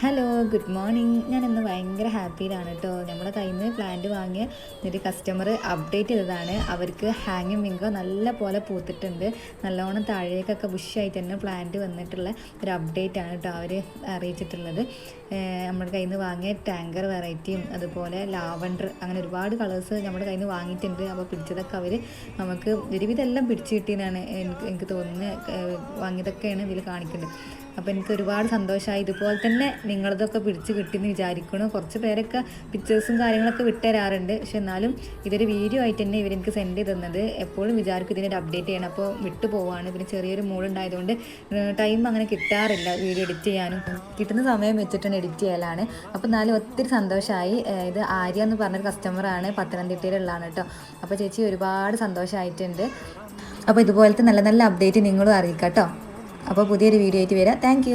Hello good morning. ഞാൻ ഇന്ന് ഭയങ്കര ഹാപ്പിയിലാണ് കേട്ടോ. നമ്മളെ കയ്യിൽ നിന്ന് പ്ലാന്റ് വാങ്ങിയ ഒരു കസ്റ്റമർ അപ്ഡേറ്റ് ചെയ്തതാണ്. അവർക്ക് ഹാങ്ങിങ് വിങ്കോ നല്ല പോലെ പൂത്തിട്ടുണ്ട്. നല്ലോണം താഴേക്കൊക്കെ ബുഷായിട്ട് തന്നെ പ്ലാന്റ് വന്നിട്ടുള്ള ഒരു അപ്ഡേറ്റ് ആണ് കേട്ടോ അവർ അറിയിച്ചിട്ടുള്ളത്. നമ്മുടെ കയ്യിൽ നിന്ന് വാങ്ങിയ ടാങ്കർ വെറൈറ്റിയും അതുപോലെ ലാവൻഡർ അങ്ങനെ ഒരുപാട് കളേഴ്സ് നമ്മുടെ കയ്യിൽ നിന്ന് വാങ്ങിയിട്ടുണ്ട്. അപ്പോൾ പിടിച്ചതൊക്കെ അവർ നമുക്ക് ഒരുവിധം എല്ലാം പിടിച്ച് കിട്ടിയെന്നാണ് എനിക്ക് തോന്നുന്നത്. വാങ്ങിയതൊക്കെയാണ് ഇതിൽ കാണിക്കുന്നത്. അപ്പോൾ എനിക്ക് ഒരുപാട് സന്തോഷമായി. ഇതുപോലെ തന്നെ നിങ്ങളതൊക്കെ പിടിച്ച് കിട്ടിയെന്ന് വിചാരിക്കണം. കുറച്ച് പേരൊക്കെ പിക്ചേഴ്സും കാര്യങ്ങളൊക്കെ വിട്ടുതരാറുണ്ട്. പക്ഷെ എന്നാലും ഇതൊരു വീഡിയോ ആയിട്ട് തന്നെ ഇവരെനിക്ക് സെൻഡ് ചെയ്ത് തന്നത്. എപ്പോഴും വിചാരിക്കും ഇതിനൊരു അപ്ഡേറ്റ് ചെയ്യണം, അപ്പോൾ വിട്ടു പോവാണ്. പിന്നെ ചെറിയൊരു മൂടുണ്ടായതുകൊണ്ട് ടൈം അങ്ങനെ കിട്ടാറില്ല വീഡിയോ എഡിറ്റ് ചെയ്യാനും. കിട്ടുന്ന സമയം വെച്ചിട്ടാണ് എഡിറ്റ് ചെയ്യലാണ്. അപ്പോൾ എന്നാലും ഒത്തിരി സന്തോഷമായി. ഇത് ആര്യ എന്ന് പറഞ്ഞൊരു കസ്റ്റമറാണ്, പത്തനംതിട്ടയിലുള്ളതാണ് കേട്ടോ. അപ്പോൾ ചേച്ചി ഒരുപാട് സന്തോഷമായിട്ടുണ്ട്. അപ്പോൾ ഇതുപോലത്തെ നല്ല നല്ല അപ്ഡേറ്റ് നിങ്ങളും അറിയിക്കാം കേട്ടോ. അപ്പോൾ പുതിയൊരു വീഡിയോ ആയിട്ട് വരാം. താങ്ക്